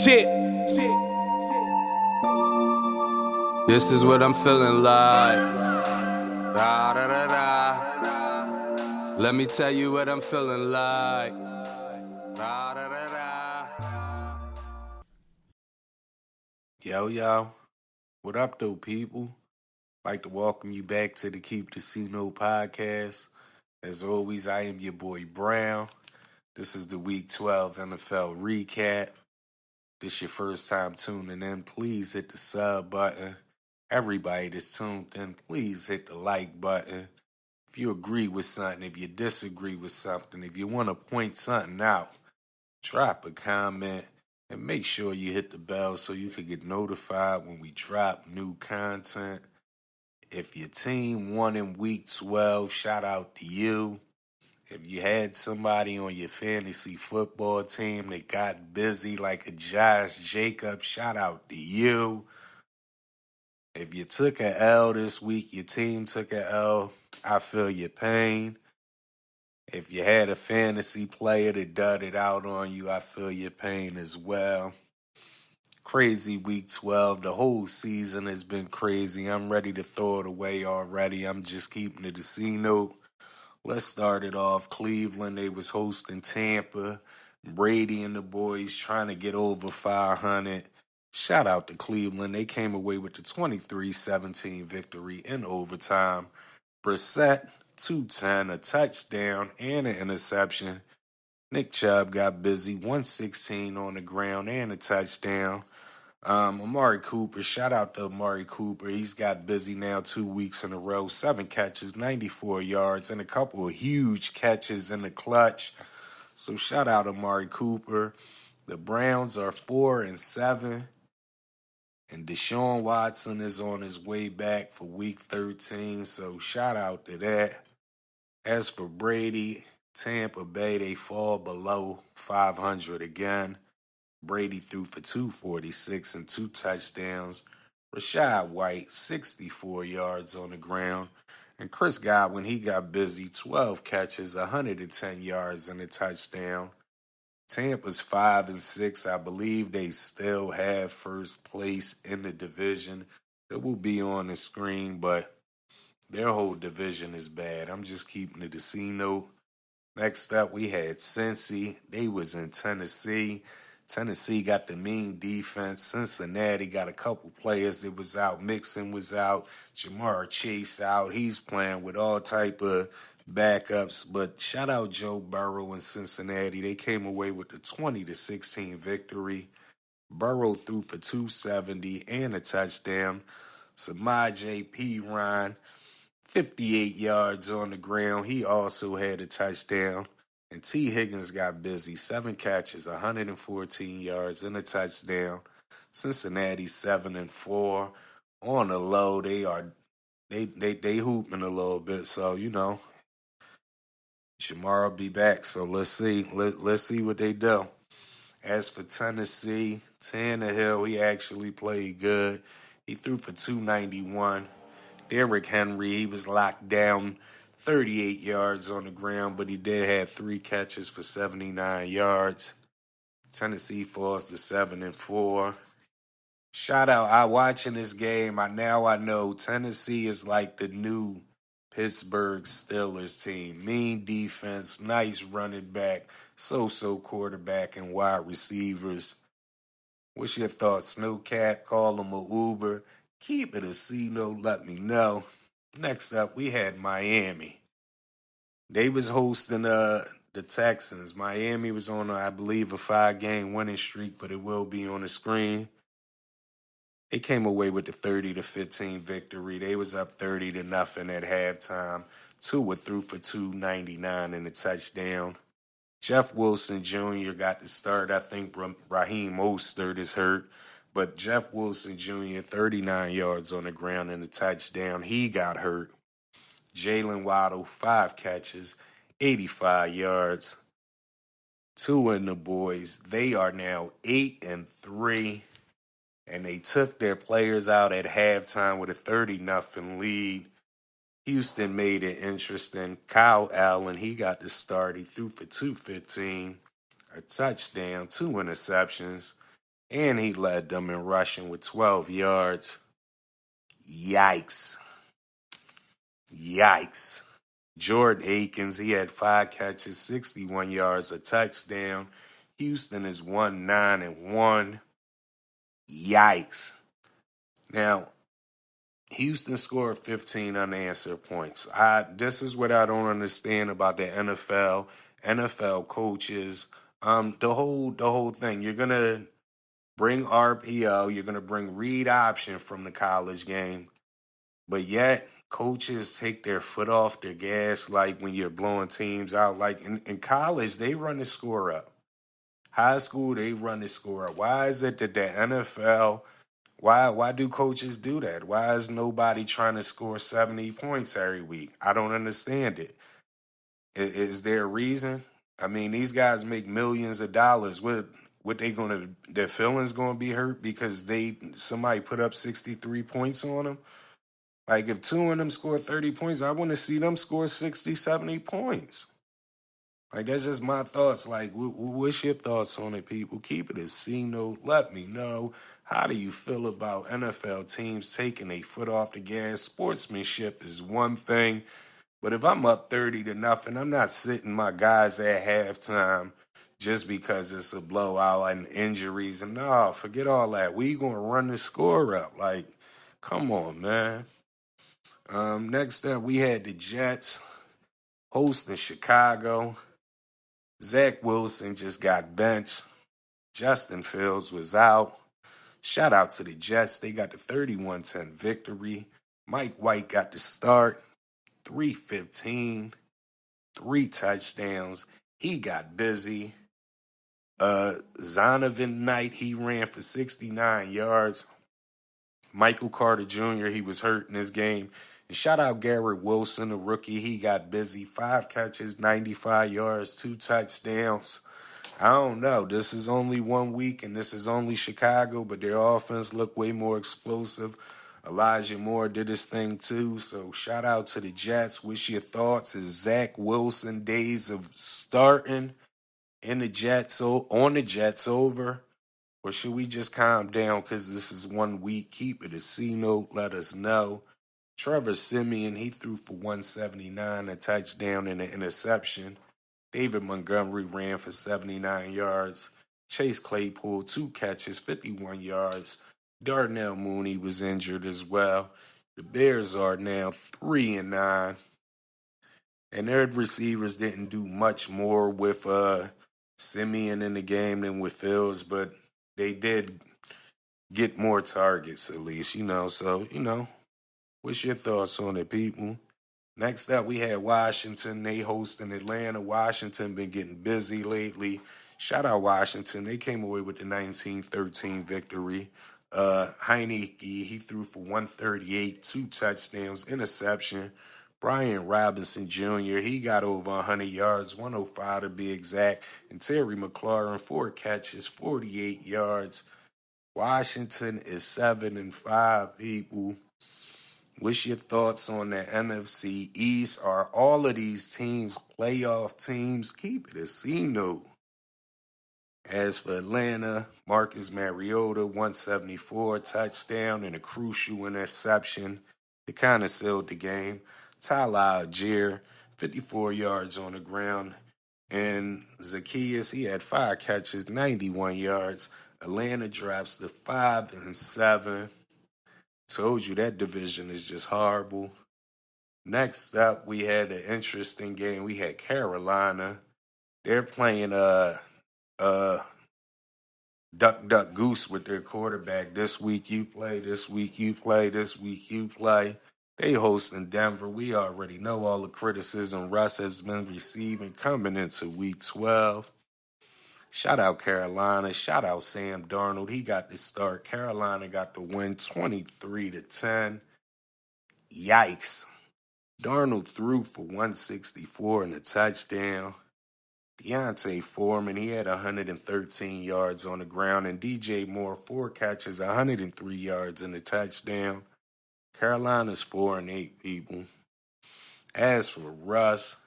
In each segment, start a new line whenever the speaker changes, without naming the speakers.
Shit. This is what I'm feeling like. Da, da, da, da. Let me tell you what I'm feeling like. Da, da, da, da. Yo, what up though, people? Like to welcome you back to the Keep the C Note podcast. As always, I am your boy Brown. This is the Week 12 NFL recap. This your first time tuning in, please hit the sub button. Everybody that's tuned in, please hit the like button. If you agree with something, if you disagree with something, if you want to point something out, drop a comment and make sure you hit the bell so you can get notified when we drop new content. If your team won in Week 12, shout out to you. If you had somebody on your fantasy football team that got busy like a Josh Jacobs, shout out to you. If you took an L this week, your team took an L, I feel your pain. If you had a fantasy player that dudded out on you, I feel your pain as well. Crazy Week 12. The whole season has been crazy. I'm ready to throw it away already. I'm just keeping it a C note. Let's start it off. Cleveland, they was hosting Tampa. Brady and the boys trying to get over 500. Shout out to Cleveland. They came away with the 23-17 victory in overtime. Brissett, 210, a touchdown, and an interception. Nick Chubb got busy, 116 on the ground and a touchdown. Amari Cooper, shout out to Amari Cooper. He's got busy now 2 weeks in a row. 7 catches, 94 yards, and a couple of huge catches in the clutch. So shout out to Amari Cooper. The Browns are 4-7. And Deshaun Watson is on his way back for Week 13. So shout out to that. As for Brady, Tampa Bay, they fall below 500 again. Brady threw for 246 and 2 touchdowns. Rashad White, 64 yards on the ground. And Chris Godwin, he got busy, 12 catches, 110 yards and a touchdown. Tampa's 5-6. I believe they still have first place in the division. It will be on the screen, but their whole division is bad. I'm just keeping it a C note. Next up, we had Cincy. They was in Tennessee. Tennessee got the mean defense. Cincinnati got a couple players that was out. Mixon was out. Jamar Chase out. He's playing with all type of backups. But shout out Joe Burrow and Cincinnati. They came away with the 20-16 victory. Burrow threw for 270 and a touchdown. Samaje Perine, 58 yards on the ground. He also had a touchdown. And T. Higgins got busy. 7 catches, 114 yards, and a touchdown. Cincinnati 7-4. On the low, they hooping a little bit. So, Shamar will be back. So let's see. Let's see what they do. As for Tennessee, Tannehill, he actually played good. He threw for 291. Derrick Henry, he was locked down, 38 yards on the ground, but he did have 3 catches for 79 yards. Tennessee falls to 7-4. Shout out, I watching this game. I know Tennessee is like the new Pittsburgh Steelers team. Mean defense, nice running back, so quarterback and wide receivers. What's your thoughts, Snowcat? Call him Oouuber. Keep it a C note, let me know. Next up, we had Miami. They was hosting the Texans. Miami was on, I believe, a 5-game winning streak, but it will be on the screen. They came away with the 30-15 victory. They was up 30-0 at halftime. Tua threw for 299 and a touchdown. Jeff Wilson Jr. got the start. I think Raheem Mostert is hurt. But Jeff Wilson Jr., 39 yards on the ground and a touchdown. He got hurt. Jalen Waddle, 5 catches, 85 yards. Tua and the boys, they are now 8-3. And they took their players out at halftime with a 30-0 lead. Houston made it interesting. Kyle Allen, he got the start. He threw for 215, a touchdown, 2 interceptions. and he led them in rushing with 12 yards. Yikes. Yikes. Jordan Akins, he had 5 catches, 61 yards, a touchdown. Houston is 1-9-1. Yikes. Now, Houston scored 15 unanswered points. This is what I don't understand about the NFL, NFL coaches, the whole thing. You're gonna bring RPO, you're gonna bring read option from the college game, but yet coaches take their foot off their gas like when you're blowing teams out. Like in college, they run the score up. High school, they run the score up. Why is it that the NFL, why do coaches do that? Why is nobody trying to score 70 points every week? I don't understand it. Is there a reason? I mean, these guys make millions of dollars. What they gonna, their feelings gonna be hurt because somebody put up 63 points on them? Like if two of them score 30 points, I want to see them score 60, 70 points. Like, that's just my thoughts. Like, what's your thoughts on it, people? Keep it a C note. Let me know. How do you feel about NFL teams taking a foot off the gas? Sportsmanship is one thing, but if I'm up 30-0, I'm not sitting my guys at halftime just because it's a blowout and injuries. And no, forget all that. We gonna run the score up. Like, come on, man. Next up, we had the Jets hosting Chicago. Zach Wilson just got benched. Justin Fields was out. Shout out to the Jets. They got the 31-10 victory. Mike White got the start. 315. 3 touchdowns. He got busy. Zonovan Knight, he ran for 69 yards. Michael Carter Jr., he was hurt in this game. And shout out Garrett Wilson, the rookie. He got busy. 5 catches, 95 yards, 2 touchdowns. I don't know. This is only 1 week, and this is only Chicago, but their offense looked way more explosive. Elijah Moore did his thing, too. So shout out to the Jets. What's your thoughts? Is Zach Wilson days of starting in the Jets, on the Jets over? Or should we just calm down because this is 1 week? Keep it a C note. Let us know. Trevor Siemian, he threw for 179, a touchdown and an interception. David Montgomery ran for 79 yards. Chase Claypool, 2 catches, 51 yards. Darnell Mooney was injured as well. The Bears are now 3-9. And their receivers didn't do much more with Siemian in the game than with Fields, but they did get more targets at least, So, what's your thoughts on it, people? Next up, we had Washington. They hosting Atlanta. Washington been getting busy lately. Shout out Washington. They came away with the 19-13 victory. Heineke, he threw for 138, 2 touchdowns, interception. Brian Robinson Jr., he got over 100 yards, 105 to be exact. And Terry McLaurin, 4 catches, 48 yards. Washington is 7-5, people. What's your thoughts on the NFC East? Are all of these teams playoff teams? Keep it a C note. As for Atlanta, Marcus Mariota, 174, touchdown and a crucial interception. It kind of sealed the game. Tyler Algier, 54 yards on the ground. And Zacchaeus, he had 5 catches, 91 yards. Atlanta drops to 5-7. Told you that division is just horrible. Next up, we had an interesting game. We had Carolina. They're playing duck duck goose with their quarterback. This week you play, this week you play, this week you play. They hosting Denver. We already know all the criticism Russ has been receiving coming into week 12. Shout out Carolina. Shout out Sam Darnold. He got the start. Carolina got the win 23-10. Yikes. Darnold threw for 164 and a touchdown. Deontay Foreman, he had 113 yards on the ground. And DJ Moore, 4 catches, 103 yards and a touchdown. Carolina's 4-8, people. As for Russ,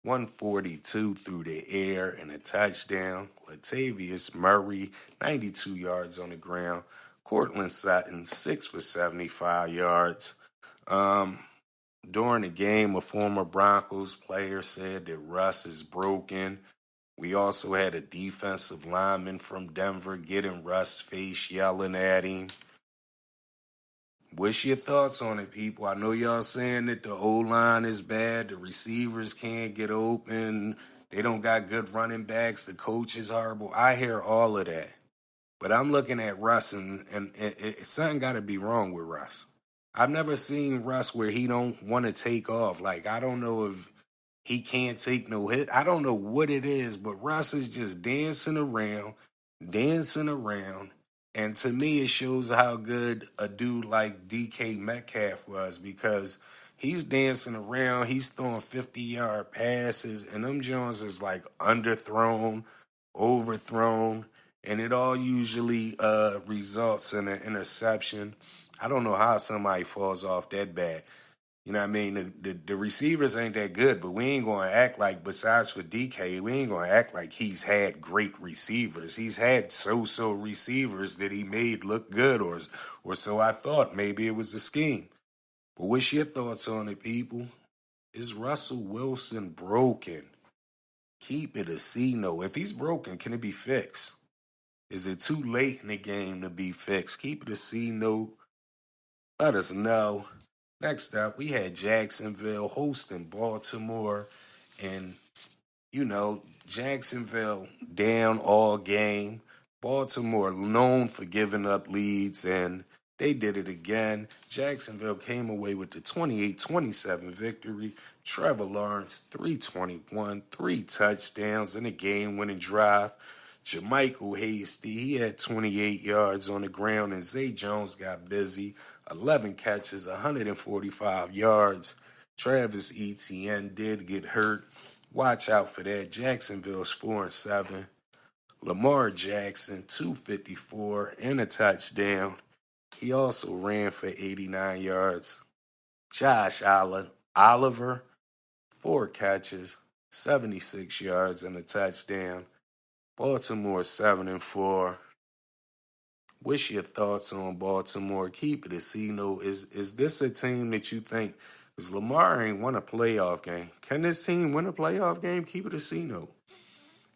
142 through the air and a touchdown. Latavius Murray, 92 yards on the ground. Cortland Sutton, 6 for 75 yards. During the game, a former Broncos player said that Russ is broken. We also had a defensive lineman from Denver get in Russ' face, yelling at him. What's your thoughts on it, people? I know y'all saying that the O-line is bad, the receivers can't get open, they don't got good running backs, the coach is horrible. I hear all of that. But I'm looking at Russ, and something got to be wrong with Russ. I've never seen Russ where he don't want to take off. Like, I don't know if he can't take no hit. I don't know what it is, but Russ is just dancing around. And to me, it shows how good a dude like DK Metcalf was, because he's dancing around. He's throwing 50-yard passes, and them Jones is like underthrown, overthrown, and it all usually results in an interception. I don't know how somebody falls off that bad. You know what I mean? The receivers ain't that good, but we ain't going to act like, besides for DK, we ain't going to act like he's had great receivers. He's had so-so receivers that he made look good, or so I thought. Maybe it was a scheme. But what's your thoughts on it, people? Is Russell Wilson broken? Keep it a C-note. If he's broken, can it be fixed? Is it too late in the game to be fixed? Keep it a C-note. Let us know. Next up, we had Jacksonville hosting Baltimore. And, Jacksonville down all game. Baltimore known for giving up leads, and they did it again. Jacksonville came away with the 28-27 victory. Trevor Lawrence, 321, 3 touchdowns in a game-winning drive. Jermichael Hasty, he had 28 yards on the ground, and Zay Jones got busy. 11 catches, 145 yards. Travis Etienne did get hurt. Watch out for that. Jacksonville's 4-7. Lamar Jackson, 254 and a touchdown. He also ran for 89 yards. Josh Oliver, 4 catches, 76 yards and a touchdown. Baltimore 7-4. What's your thoughts on Baltimore? Keep it a C-note. Is this a team that you think, because Lamar ain't won a playoff game? Can this team win a playoff game? Keep it a C-note.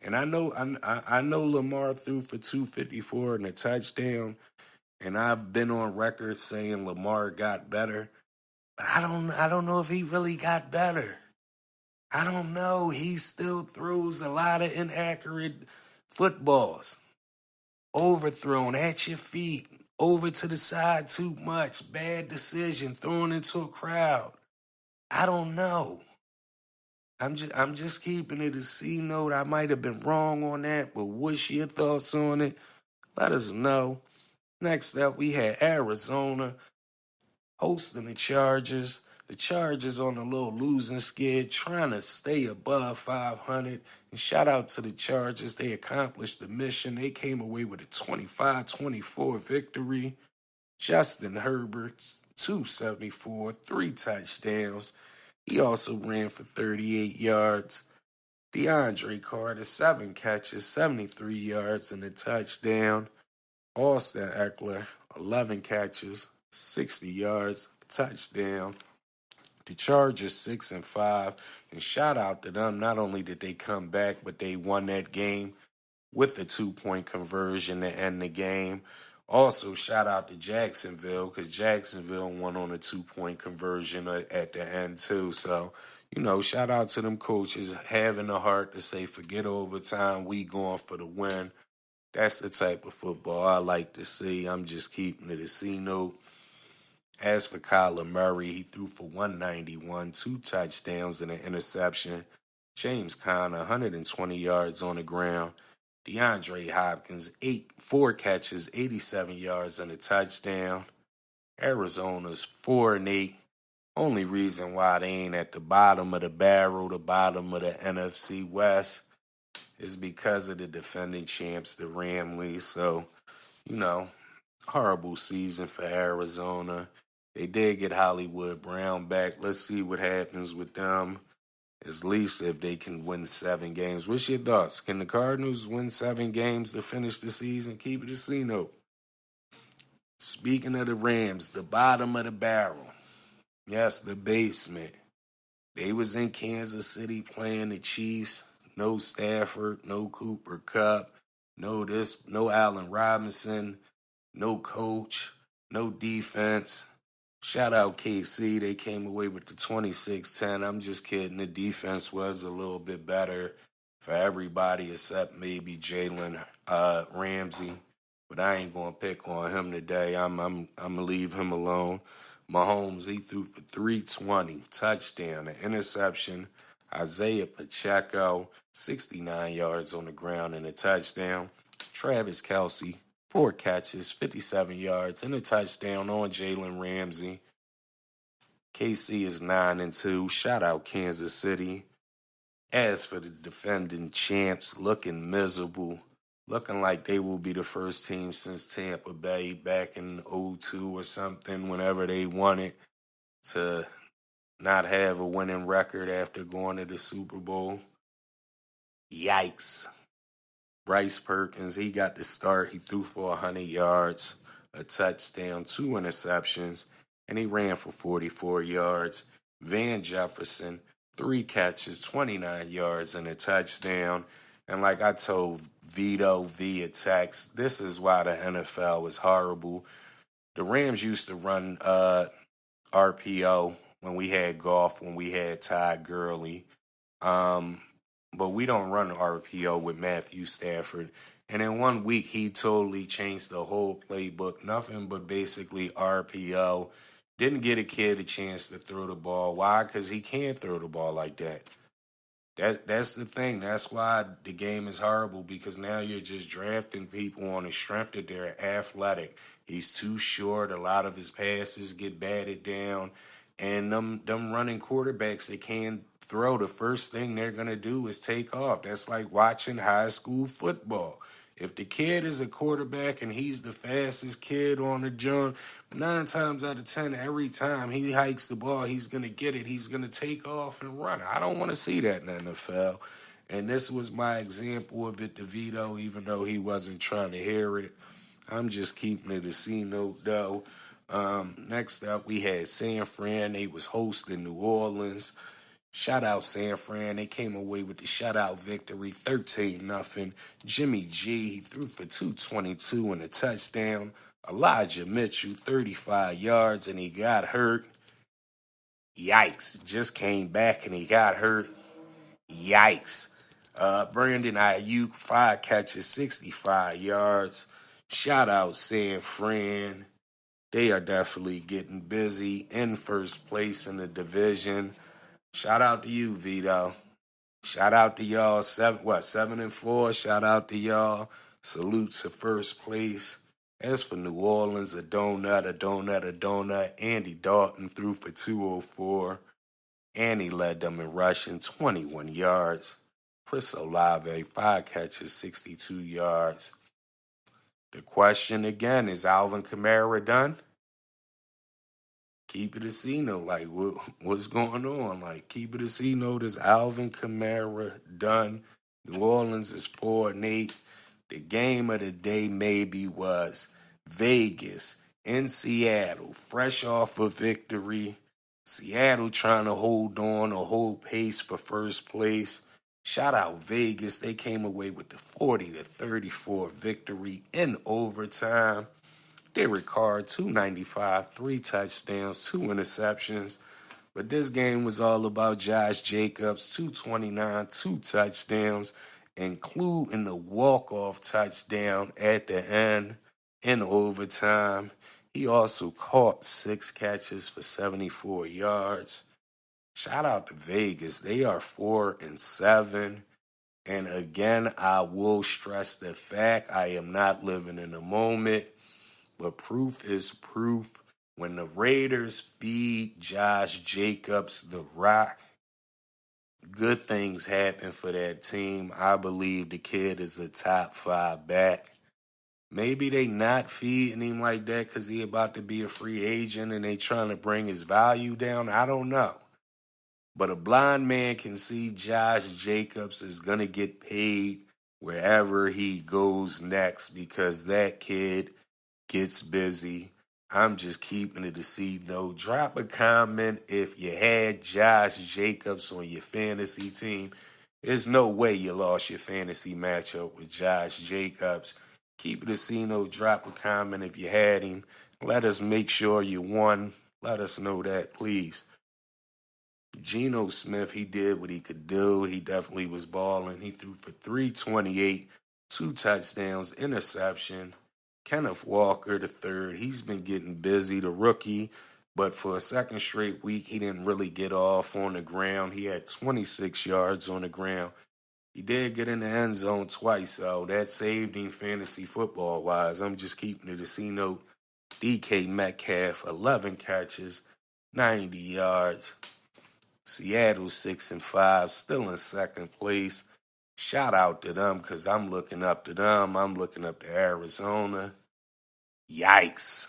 And I know Lamar threw for 254 and a touchdown, and I've been on record saying Lamar got better, but I don't know if he really got better. I don't know. He still throws a lot of inaccurate footballs. Overthrown at your feet, over to the side too much, bad decision, thrown into a crowd. I don't know. I'm just keeping it a C-note. I might have been wrong on that, but what's your thoughts on it? Let us know. Next up, we had Arizona hosting the Chargers. The Chargers on a little losing skid, trying to stay above 500. And shout out to the Chargers. They accomplished the mission. They came away with a 25-24 victory. Justin Herbert, 274, 3 touchdowns. He also ran for 38 yards. DeAndre Carter, 7 catches, 73 yards and a touchdown. Austin Eckler, 11 catches, 60 yards, touchdown. The Chargers 6-5, and shout out to them. Not only did they come back, but they won that game with a 2-point conversion to end the game. Also, shout out to Jacksonville, because Jacksonville won on a 2-point conversion at the end too. So, shout out to them coaches having the heart to say, forget overtime, we going for the win. That's the type of football I like to see. I'm just keeping it a C-note. As for Kyler Murray, he threw for 191, 2 touchdowns and an interception. James Conner, 120 yards on the ground. DeAndre Hopkins, 4 catches, 87 yards and a touchdown. Arizona's 4-8. Only reason why they ain't at the bottom of the barrel, the bottom of the NFC West, is because of the defending champs, the Ramleys. So, horrible season for Arizona. They did get Hollywood Brown back. Let's see what happens with them. at least if they can win 7 games. What's your thoughts? Can the Cardinals win 7 games to finish the season? Keep it a C-note. Speaking of the Rams, the bottom of the barrel. Yes, the basement. They was in Kansas City playing the Chiefs. No Stafford, no Cooper Kupp, no Allen Robinson, no coach, no defense. Shout out KC. They came away with the 26-10. I'm just kidding. The defense was a little bit better for everybody except maybe Jalen Ramsey. But I ain't gonna pick on him today. I'm gonna leave him alone. Mahomes, he threw for 320, touchdown, an interception. Isaiah Pacheco, 69 yards on the ground and a touchdown. Travis Kelce, 4 catches, 57 yards, and a touchdown on Jalen Ramsey. KC is 9-2. Shout out Kansas City. As for the defending champs, looking miserable. Looking like they will be the first team since Tampa Bay back in 2002 or something, whenever they won it, to not have a winning record after going to the Super Bowl. Yikes. Bryce Perkins, he got the start. He threw for 100 yards, a touchdown, 2 interceptions, and he ran for 44 yards. Van Jefferson, 3 catches, 29 yards, and a touchdown. And like I told Vito via text, this is why the NFL is horrible. The Rams used to run RPO when we had Goff, when we had Todd Gurley. But we don't run RPO with Matthew Stafford. And in 1 week, he totally changed the whole playbook. Nothing but basically RPO. Didn't get a kid a chance to throw the ball. Why? Because he can't throw the ball like that. That's the thing. That's why the game is horrible, because now you're just drafting people on the strength that they're athletic. He's too short. A lot of his passes get batted down. And them running quarterbacks that can't throw, the first thing they're going to do is take off. That's like watching high school football. If the kid is a quarterback and he's the fastest kid on the jump, 9 times out of 10, every time he hikes the ball, he's going to get it. He's going to take off and run. I don't want to see that in the NFL. And this was my example of it to Vito, even though he wasn't trying to hear it. I'm just keeping it a C-note, though. Next up, we had San Fran. They was hosting New Orleans. Shout out San Fran. They came away with the shutout victory, 13-0. Jimmy G, he threw for 222 and a touchdown. Elijah Mitchell, 35 yards, and he got hurt. Yikes. Just came back and he got hurt. Yikes. Brandon Ayuk, 5 catches, 65 yards. Shout out San Fran. They are definitely getting busy, in first place in the division. Shout out to you, Vito. Shout out to y'all. 7-4. Shout out to y'all. Salute to first place. As for New Orleans, a donut. Andy Dalton threw for 204. And he led them in rushing, 21 yards. Chris Olave, 5 catches, 62 yards. The question again, is Alvin Kamara done? Keep it a C-note. Like, what's going on? Like, keep it a C-note. Is Alvin Kamara done? New Orleans is 4-8. The game of the day maybe was Vegas in Seattle, fresh off a victory. Seattle trying to hold on or hold pace for first place. Shout out Vegas. They came away with the 40-34 victory in overtime. Derek Carr, 295, 3 touchdowns, 2 interceptions. But this game was all about Josh Jacobs, 229, 2 touchdowns, including the walk-off touchdown at the end in overtime. He also caught 6 catches for 74 yards. Shout out to Vegas. They are 4-7. And again, I will stress the fact I am not living in the moment. But proof is proof. When the Raiders feed Josh Jacobs the rock, good things happen for that team. I believe the kid is a top 5 back. Maybe they not feeding him like that because he about to be a free agent and they trying to bring his value down. I don't know. But a blind man can see Josh Jacobs is going to get paid wherever he goes next because that kid gets busy. I'm just keeping it a C note. Drop a comment if you had Josh Jacobs on your fantasy team. There's no way you lost your fantasy matchup with Josh Jacobs. Keep it a C note. Drop a comment if you had him. Let us make sure you won. Let us know that, please. Geno Smith, he did what he could do. He definitely was balling. He threw for 328, 2 touchdowns, interception. Kenneth Walker, the third, he's been getting busy, the rookie. But for a second straight week, he didn't really get off on the ground. He had 26 yards on the ground. He did get in the end zone twice, though. That saved him fantasy football-wise. I'm just keeping it a C note. DK Metcalf, 11 catches, 90 yards. Seattle 6-5, still in second place. Shout out to them because I'm looking up to them. I'm looking up to Arizona. Yikes.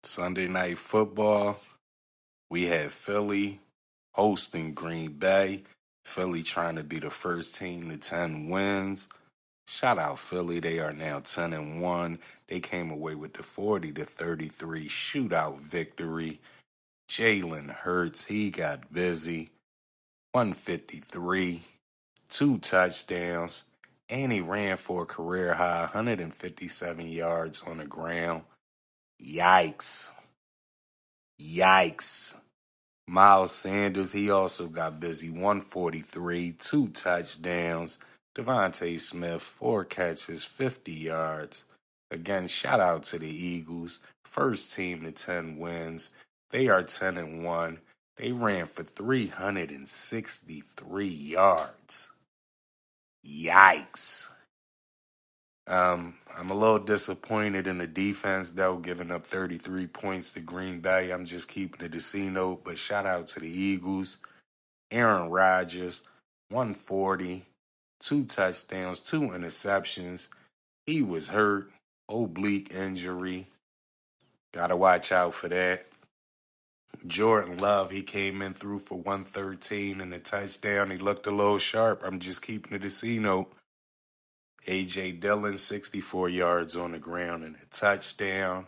Sunday Night Football. We had Philly hosting Green Bay. Philly trying to be the first team to 10 wins. Shout out Philly. They are now 10-1. They came away with the 40-33 shootout victory. Jalen Hurts, he got busy. 153, 2 touchdowns, and he ran for a career high 157 yards on the ground. Yikes. Yikes. Miles Sanders, he also got busy. 143, 2 touchdowns. Devontae Smith, 4 catches, 50 yards. Again, shout out to the Eagles. First team to 10 wins. They are 10-1. They ran for 363 yards. Yikes. I'm a little disappointed in the defense, though, giving up 33 points to Green Bay. I'm just keeping it a C note, but shout out to the Eagles. Aaron Rodgers, 140, 2 touchdowns, 2 interceptions. He was hurt, oblique injury. Got to watch out for that. Jordan Love, he came in through for 113 and a touchdown. He looked a little sharp. I'm just keeping it a C note. A.J. Dillon, 64 yards on the ground and a touchdown.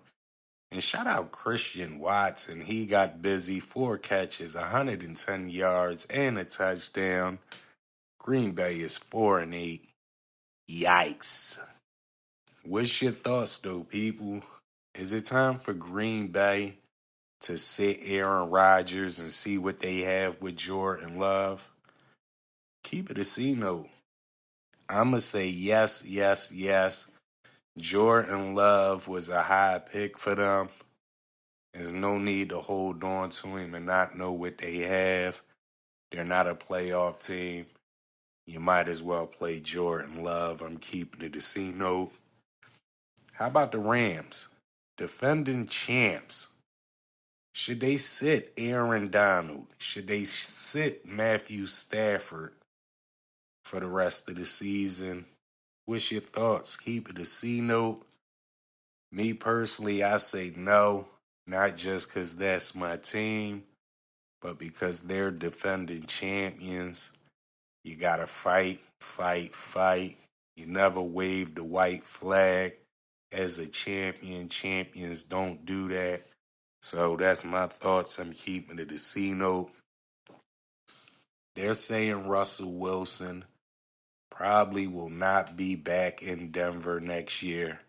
And shout out Christian Watson. He got busy, 4 catches, 110 yards and a touchdown. Green Bay is 4-8. Yikes. What's your thoughts, though, people? Is it time for Green Bay to sit Aaron Rodgers and see what they have with Jordan Love? Keep it a C note. I'm going to say yes, yes, yes. Jordan Love was a high pick for them. There's no need to hold on to him and not know what they have. They're not a playoff team. You might as well play Jordan Love. I'm keeping it a C note. How about the Rams? Defending champs. Should they sit Aaron Donald? Should they sit Matthew Stafford for the rest of the season? What's your thoughts? Keep it a C note. Me personally, I say no, not just because that's my team, but because they're defending champions. You got to fight, fight, fight. You never wave the white flag as a champion. Champions don't do that. So that's my thoughts. I'm keeping it a C note. They're saying Russell Wilson probably will not be back in Denver next year.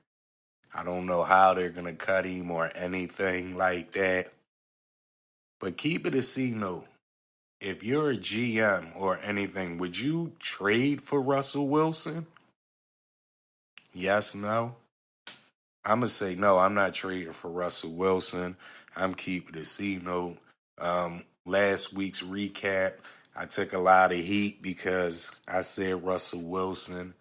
I don't know how they're going to cut him or anything like that. But keep it a C note. If you're a GM or anything, would you trade for Russell Wilson? Yes, no? I'm going to say no, I'm not trading for Russell Wilson. I'm keeping the C note. Last week's recap, I took a lot of heat because I said Russell Wilson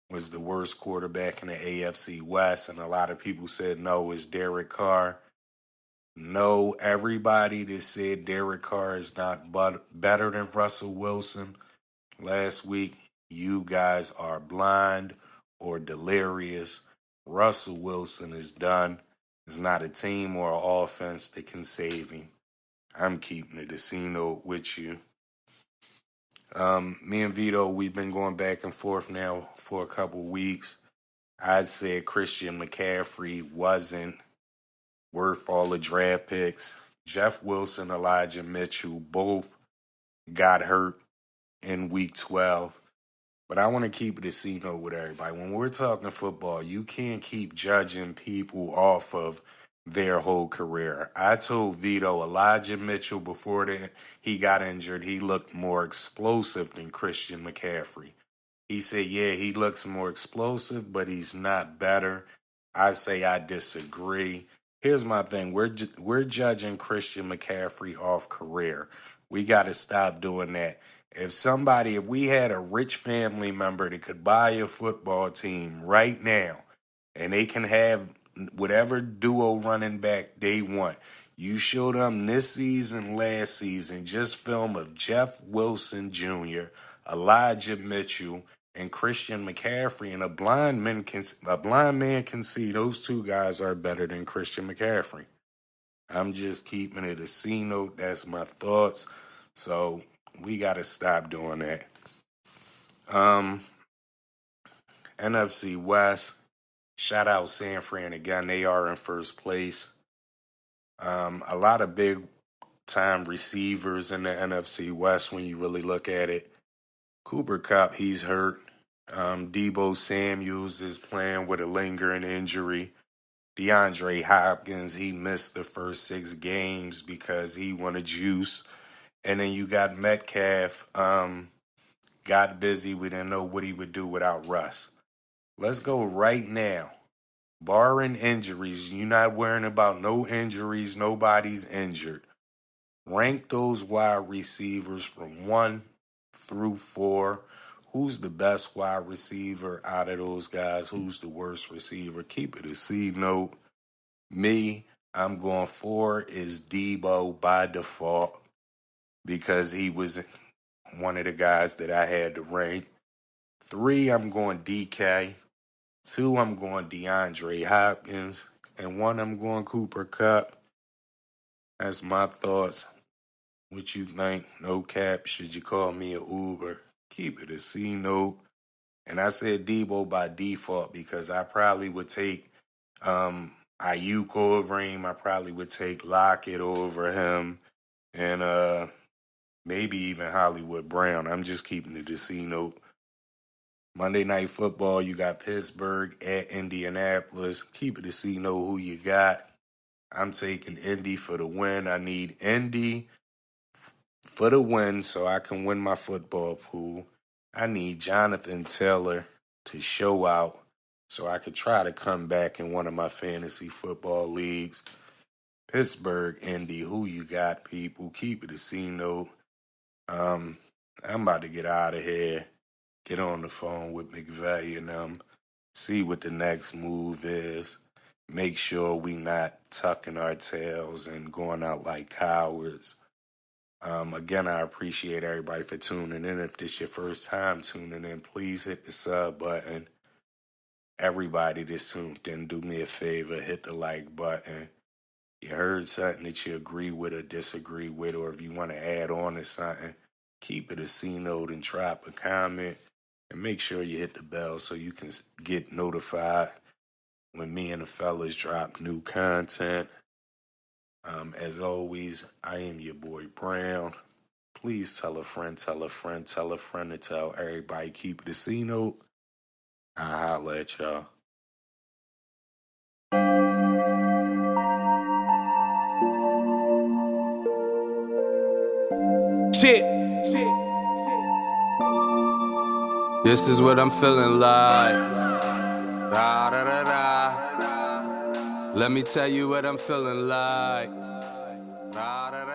was the worst quarterback in the AFC West, and a lot of people said no, it's Derek Carr. No, everybody that said Derek Carr is not better than Russell Wilson last week, you guys are blind or delirious. Russell Wilson is done. There's not a team or an offense that can save him. I'm keeping it a C note with you. Me and Vito, we've been going back and forth now for a couple weeks. I'd said Christian McCaffrey wasn't worth all the draft picks. Jeff Wilson, Elijah Mitchell, both got hurt in week 12. But I want to keep it a C note with everybody. When we're talking football, you can't keep judging people off of their whole career. I told Vito, Elijah Mitchell, before he got injured, he looked more explosive than Christian McCaffrey. He said, yeah, he looks more explosive, but he's not better. I say I disagree. Here's my thing. We're judging Christian McCaffrey off career. We got to stop doing that. If we had a rich family member that could buy a football team right now and they can have whatever duo running back they want, you show them this season, last season, just film of Jeff Wilson Jr., Elijah Mitchell, and Christian McCaffrey, and a blind man can see those two guys are better than Christian McCaffrey. I'm just keeping it a C note. That's my thoughts. So we got to stop doing that. NFC West, shout out San Fran again. They are in first place. A lot of big time receivers in the NFC West when you really look at it. Cooper Kupp, he's hurt. Deebo Samuels is playing with a lingering injury. DeAndre Hopkins, he missed the first 6 games because he wanted juice. And then you got Metcalf, got busy. We didn't know what he would do without Russ. Let's go right now. Barring injuries, you're not worrying about no injuries. Nobody's injured. Rank those wide receivers from 1 through 4. Who's the best wide receiver out of those guys? Who's the worst receiver? Keep it a C note. Me, I'm going 4 is Deebo by default because he was one of the guys that I had to rank. 3, I'm going DK. 2, I'm going DeAndre Hopkins. And 1, I'm going Cooper Kupp. That's my thoughts. What you think? No cap. Should you call me a Oouuber? Keep it a C note. And I said Deebo by default because I probably would take Ayuk over him. I probably would take Lockett over him. And maybe even Hollywood Brown. I'm just keeping it a C note. Monday Night Football, you got Pittsburgh at Indianapolis. Keep it a C note who you got. I'm taking Indy for the win. I need Indy for the win so I can win my football pool. I need Jonathan Taylor to show out so I could try to come back in one of my fantasy football leagues. Pittsburgh, Indy, who you got, people? Keep it a C note. I'm about to get out of here, get on the phone with McVay and them, see what the next move is. Make sure we not tucking our tails and going out like cowards. Again, I appreciate everybody for tuning in. If this your first time tuning in, please hit the sub button. Everybody that's tuned in, do me a favor, hit the like button. You heard something that you agree with or disagree with, or if you want to add on to something, keep it a C note and drop a comment. And make sure you hit the bell so you can get notified when me and the fellas drop new content. As always, I am your boy Brown. Please tell a friend, tell a friend, tell a friend to tell everybody. Keep it a C note. I'll holla at y'all.
Shit. This is what I'm feeling like. Da, da, da, da. Let me tell you what I'm feeling like. Da, da, da.